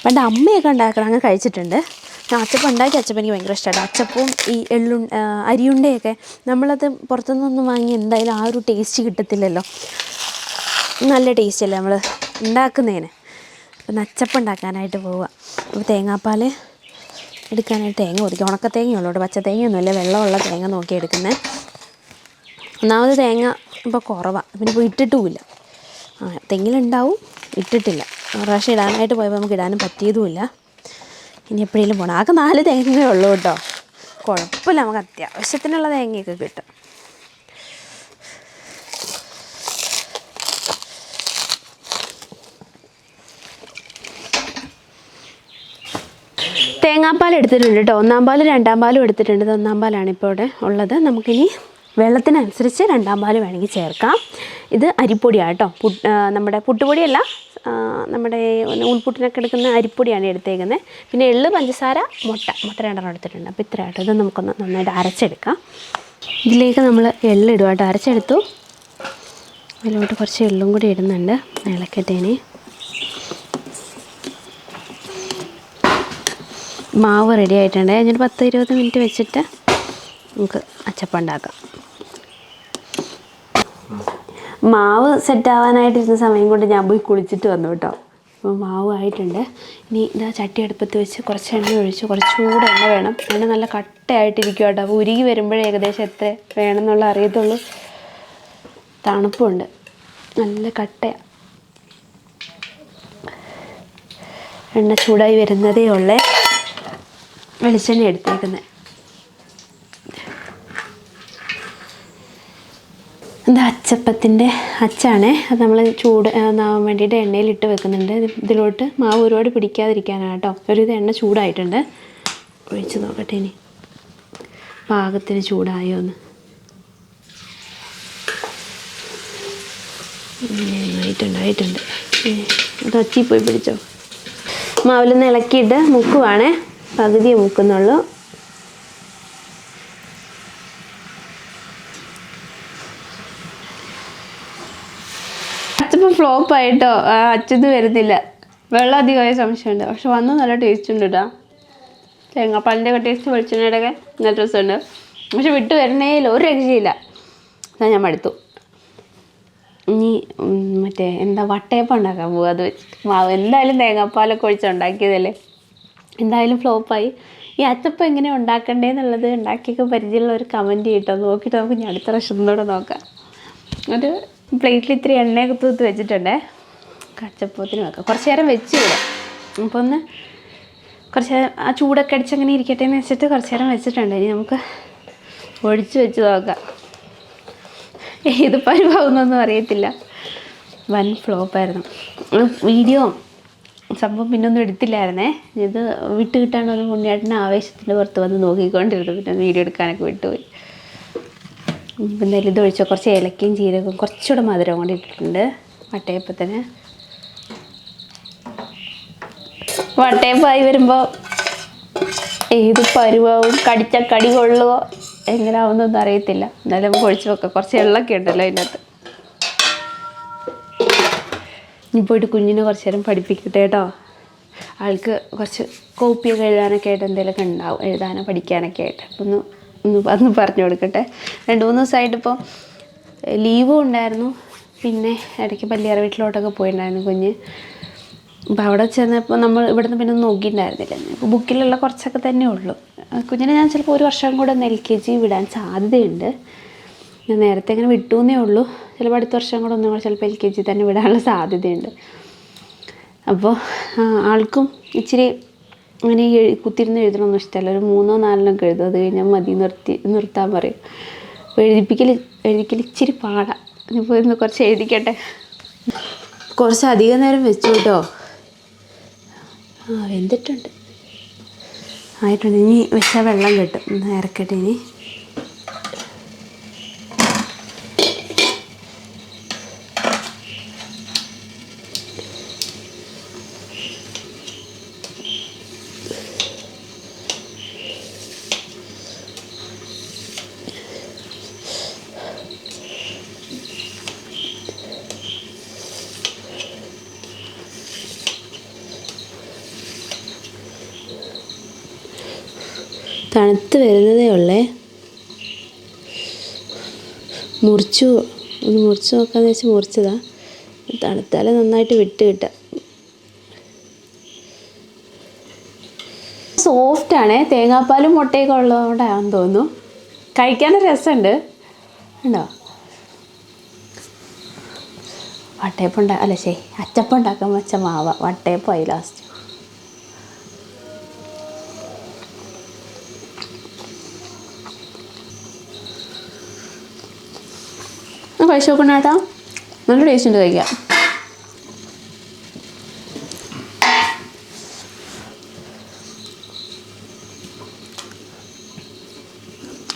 പണ്ട് അമ്മയൊക്കെ ഉണ്ടാക്കണം അങ്ങ് കഴിച്ചിട്ടുണ്ട്. ഞാൻ അച്ചപ്പം ഉണ്ടാക്കി അച്ചപ്പം എനിക്ക് ഭയങ്കര ഇഷ്ടമാണ്. അച്ചപ്പവും ഈ അരിയുണ്ടയൊക്കെ നമ്മളത് പുറത്തുനിന്നൊന്നും വാങ്ങി എന്തായാലും ആ ഒരു ടേസ്റ്റ് കിട്ടത്തില്ലല്ലോ. നല്ല ടേസ്റ്റ് അല്ലേ നമ്മൾ ഉണ്ടാക്കുന്നതിന്. അപ്പം അച്ചപ്പം ഉണ്ടാക്കാനായിട്ട് പോവുക. അപ്പോൾ തേങ്ങാപ്പാൽ എടുക്കാനായിട്ട് തേങ്ങ ഒതുക്കി. ഉണക്ക തേങ്ങയുള്ളൂ, പച്ച തേങ്ങയൊന്നുമില്ല, വെള്ളമുള്ള തേങ്ങ നോക്കി എടുക്കുന്നത്. ഒന്നാമത് തേങ്ങ ഇപ്പോൾ കുറവാണ്, പിന്നെ ഇപ്പോൾ ഇട്ടിട്ടുമില്ല. തെങ്ങിലുണ്ടാവും, ഇട്ടിട്ടില്ല. പ്രാവശ്യം ഇടാനായിട്ട് പോയപ്പോൾ നമുക്ക് ഇടാനും പറ്റിയതുമില്ല. ഇനി എപ്പോഴേലും പോകണം. ആകെ 4 തേങ്ങയേ ഉള്ളൂ കേട്ടോ. കുഴപ്പമില്ല, നമുക്ക് അത്യാവശ്യത്തിനുള്ള തേങ്ങയൊക്കെ കിട്ടും. തേങ്ങാപ്പാൽ എടുത്തിട്ടുണ്ട് കേട്ടോ. 1-ാം പാലും 2-ാം പാലും എടുത്തിട്ടുണ്ട്. 1-ാം പാലാണ് ഇപ്പോൾ ഇവിടെ ഉള്ളത്. നമുക്കിനി വെള്ളത്തിനനുസരിച്ച് 2-ാം പാൽ വേണമെങ്കിൽ ചേർക്കാം. ഇത് അരിപ്പൊടിയാണ് കേട്ടോ. നമ്മുടെ പുട്ടുപൊടിയല്ല, നമ്മുടെ ഊൺപുട്ടിനൊക്കെ എടുക്കുന്ന അരിപ്പൊടിയാണ് എടുത്തേക്കുന്നത്. പിന്നെ എള്ള്, പഞ്ചസാര, മുട്ട 2 എടുത്തിട്ടുണ്ട്. അപ്പോൾ ഇത്ര ആട്ടോ. ഇത് നമുക്കൊന്ന് നന്നായിട്ട് അരച്ചെടുക്കാം. ഇതിലേക്ക് നമ്മൾ എള്ളിടുക കേട്ടോ. അരച്ചെടുത്തു. അതിലോട്ട് കുറച്ച് എള്ളും കൂടി ഇടുന്നുണ്ട്. ഇളക്കട്ടേനെ. മാവ് റെഡി ആയിട്ടുണ്ട്. ഞാനൊരു 10-20 മിനിറ്റ് വെച്ചിട്ട് നമുക്ക് അച്ചപ്പം ഉണ്ടാക്കാം. മാവ് സെറ്റാവാനായിട്ടിരുന്ന സമയം കൊണ്ട് ഞാൻ പോയി കുളിച്ചിട്ട് വന്നു കേട്ടോ. അപ്പോൾ മാവ് ആയിട്ടുണ്ട്. ഇനി ഇതാ ചട്ടി അടുപ്പത്ത് വെച്ച് കുറച്ച് എണ്ണ ഒഴിച്ച്, കുറച്ചുകൂടെ എണ്ണ വേണം. എണ്ണ നല്ല കട്ടയായിട്ടിരിക്കും കേട്ടോ. അപ്പോൾ ഉരുകി വരുമ്പോഴേ ഏകദേശം എത്ര വേണമെന്നുള്ള അറിയത്തുള്ളൂ. തണുപ്പുണ്ട്, നല്ല കട്ടയാണ്. എണ്ണ ചൂടായി വരുന്നതേ ഉള്ളേ. വെളിച്ചെണ്ണ എടുത്തേക്കുന്നത്. ഇത് അച്ചപ്പത്തിൻ്റെ അച്ചാണ്. അത് നമ്മൾ ചൂടാവാൻ വേണ്ടിയിട്ട് എണ്ണയിലിട്ട് വെക്കുന്നുണ്ട്. ഇതിലോട്ട് മാവ് ഒരുപാട് പിടിക്കാതിരിക്കാനാണ് കേട്ടോ. ഒരുവിധം എണ്ണ ചൂടായിട്ടുണ്ട്. ഒഴിച്ച് നോക്കട്ടെ ഇനി പാകത്തിന് ചൂടായോ എന്ന്. ആയിട്ടുണ്ട്. അത് അച്ചി പോയി പിടിച്ചോ. മാവിലൊന്ന് ഇളക്കിയിട്ട് മുക്കുവാണേ. പകുതിയെ മുക്കുന്നുള്ളൂ. അച്ചപ്പം ഫ്ലോപ്പായിട്ടോ. അച്ചത് വരുന്നില്ല. വെള്ളം അധികമായ സംശയമുണ്ട്. പക്ഷെ വന്നു നല്ല ടേസ്റ്റ് ഉണ്ട് കേട്ടോ. തേങ്ങാപ്പാലിൻ്റെ ഒക്കെ ടേസ്റ്റ്, വെളിച്ചെണ്ണയുടെയൊക്കെ നല്ല രസമുണ്ട്. പക്ഷെ വിട്ട് വരുന്നേയില്ല, ഒരു രക്ഷയില്ല. അതാ ഞാൻ മടുത്തു. ഇനി മറ്റേ വട്ടയപ്പം ഉണ്ടാക്കാൻ പോകും. അത് മാവ് എന്തായാലും തേങ്ങാപ്പാലൊക്കെ ഒഴിച്ചുണ്ടാക്കിയതല്ലേ, എന്തായാലും ഫ്ലോപ്പായി. ഈ അച്ചപ്പം എങ്ങനെ ഉണ്ടാക്കണ്ടേന്നുള്ളത് ഉണ്ടാക്കിയൊക്കെ പരിചയമുള്ള ഒരു കമൻറ്റ് ചെയ്തിട്ടോ. നോക്കിയിട്ട് നമുക്ക് ഇനി അടുത്ത പ്രാവശ്യം ഒന്നുകൂടെ നോക്കാം. ഒരു പ്ലേറ്റിൽ ഇത്തിരി എണ്ണയൊക്കെ തൂത്ത് വെച്ചിട്ടുണ്ടേ. അച്ചപ്പത്തിന് വെക്കാം. കുറച്ച് നേരം വെച്ച് വിടാം. അപ്പോൾ ഒന്ന് കുറച്ച് നേരം ആ ചൂടൊക്കെ അടിച്ചങ്ങനെ ഇരിക്കട്ടെ എന്ന് വെച്ചിട്ട് കുറച്ച് നേരം വെച്ചിട്ടുണ്ട്. ഇനി നമുക്ക് ഒഴിച്ച് വെച്ച് നോക്കാം. ഏത് പരിവാകുന്നൊന്നും അറിയത്തില്ല. വൻ ഫ്ലോപ്പായിരുന്നു. വീഡിയോ സംഭവം പിന്നൊന്നും എടുത്തില്ലായിരുന്നേ. ഇത് വിട്ട് കിട്ടാനൊന്നും മുന്നേട്ടന് ആവേശത്തിൻ്റെ പുറത്ത് വന്ന് നോക്കിക്കൊണ്ടിരുന്നു. പിന്നെ വീഡിയോ എടുക്കാനൊക്കെ വിട്ടുപോയി. എന്തായാലും ഇത് ഒഴിച്ചോ. കുറച്ച് ഏലക്കയും ജീരകവും കുറച്ചുകൂടെ മധുരം കൊണ്ട് ഇട്ടിട്ടുണ്ട് വട്ടയപ്പത്തിന്. വട്ടയപ്പമായി വരുമ്പോൾ ഏത് പരുവാവും, കടിച്ച കടി കൊള്ളുമോ എങ്ങനെയാവുന്നൊന്നും അറിയത്തില്ല. എന്നാലും നമുക്ക് ഒഴിച്ച് വെക്കാം. കുറച്ച് വെള്ളമൊക്കെ ഉണ്ടല്ലോ അതിനകത്ത്. ഇനി പോയിട്ട് കുഞ്ഞിനെ കുറച്ച് നേരം പഠിപ്പിക്കട്ടെ കേട്ടോ. ആൾക്ക് കുറച്ച് കോപ്പിയൊക്കെ എഴുതാനൊക്കെ ആയിട്ട് എന്തെങ്കിലുമൊക്കെ ഉണ്ടാവും, എഴുതാനോ പഠിക്കാനൊക്കെ ആയിട്ട്. അപ്പോൾ ഒന്ന് പറഞ്ഞു കൊടുക്കട്ടെ. 2-3 ദിവസമായിട്ടിപ്പോൾ ലീവും ഉണ്ടായിരുന്നു, പിന്നെ ഇടയ്ക്ക് പല്ലിയാറ വീട്ടിലോട്ടൊക്കെ പോയിട്ടുണ്ടായിരുന്നു കുഞ്ഞ്. അപ്പോൾ അവിടെ ചെന്നപ്പോൾ നമ്മൾ ഇവിടുന്ന് പിന്നെ ഒന്നും നോക്കിയിട്ടുണ്ടായിരുന്നില്ല. ബുക്കിലുള്ള കുറച്ചൊക്കെ തന്നെ ഉള്ളൂ. കുഞ്ഞിനെ ഞാൻ ചിലപ്പോൾ 1 വർഷം കൂടെ ഒന്ന് LKG വിടാൻ സാധ്യതയുണ്ട്. ഞാൻ നേരത്തെ ഇങ്ങനെ വിട്ടുവെന്നേ ഉള്ളൂ. ചിലപ്പോൾ അടുത്ത വർഷം കൂടെ ഒന്നും കൂടെ ചിലപ്പോൾ LKG തന്നെ വിടാനുള്ള സാധ്യതയുണ്ട്. അപ്പോൾ ആൾക്കും ഇച്ചിരി അങ്ങനെ കുത്തിരുന്ന് എഴുതണമൊന്നും ഇഷ്ടമല്ല. ഒരു 3-4 എഴുതും, അത് കഴിഞ്ഞാൽ മതി, നിർത്താൻ പറയും. അപ്പോൾ എഴുതിക്കൽ ഇച്ചിരി പാടാണ്. ഇപ്പോൾ ഇന്ന് കുറച്ച് എഴുതിക്കട്ടെ. കുറച്ച് അധികം നേരം വെച്ചു കേട്ടോ. വെന്തിട്ടുണ്ട്, ആയിട്ടുണ്ട്. ഇനി വെച്ചാൽ വെള്ളം കിട്ടും. ഒന്ന് ഇറക്കട്ടെ ഇനി. തണുത്ത് വരുന്നതേ ഉള്ളേ. ഒന്ന് മുറിച്ച് നോക്കാമെന്ന് വെച്ച് മുറിച്ചതാ. തണുത്താലേ നന്നായിട്ട് വിട്ട് കിട്ടാം. സോഫ്റ്റാണ്, തേങ്ങാപ്പാലും മുട്ടയൊക്കെ ഉള്ളതുകൊണ്ടാണെന്ന് തോന്നുന്നു. കഴിക്കാനും രസമുണ്ട്. ഉണ്ടോ? അച്ചപ്പം ഉണ്ടാക്കാൻ വെച്ച മാവ വട്ടയപ്പമായി ലാസ്റ്റ്. കഴിച്ച് നോക്കണ കേട്ടോ, നല്ല ടേസ്റ്റ് ഉണ്ട് കഴിക്കാം.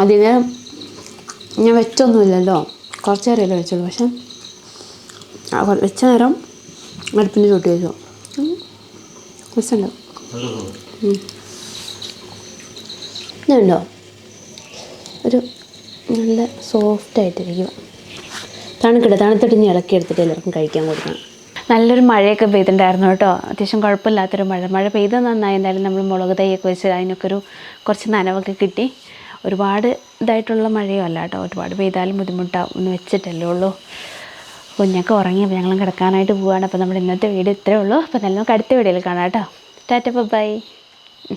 അതിന് ഞാൻ വെച്ചൊന്നുമില്ലല്ലോ, കുറച്ച് നേരമല്ലേ വെച്ചുള്ളൂ. പക്ഷെ വെച്ച നേരം അടുപ്പിൻ്റെ ചുട്ടി വെച്ചു. രസമുണ്ട്. ഇതുണ്ടോ, ഒരു നല്ല സോഫ്റ്റായിട്ടിരിക്കുക. തണുത്തിട്ട് ഇനി ഇളക്കിയെടുത്തിട്ട് എല്ലാവർക്കും കഴിക്കാൻ കൊടുക്കണം. നല്ലൊരു മഴയൊക്കെ പെയ്തിട്ടുണ്ടായിരുന്നു കേട്ടോ. അത്യാവശ്യം കുഴപ്പമില്ലാത്തൊരു മഴ പെയ്ത് നന്നായി. എന്തായാലും നമ്മൾ മുളക് തൈയൊക്കെ വെച്ച് അതിനൊക്കെ കുറച്ച് നനവൊക്കെ കിട്ടി. ഒരുപാട് ഇതായിട്ടുള്ള മഴയോ അല്ല കേട്ടോ. ഒരുപാട് പെയ്താലും ബുദ്ധിമുട്ടാവും എന്ന് വെച്ചിട്ടല്ലേ ഉള്ളൂ. കുഞ്ഞൊക്കെ ഉറങ്ങിയപ്പോൾ ഞങ്ങളും കിടക്കാനായിട്ട് പോവുകയാണ്. അപ്പോൾ നമ്മുടെ ഇന്നത്തെ വീഡിയോ ഇത്രയേ ഉള്ളൂ. അപ്പോൾ നമുക്ക് അടുത്ത വീഡിയോയിൽ കാണാം കേട്ടോ. ടാറ്റ ബൈ.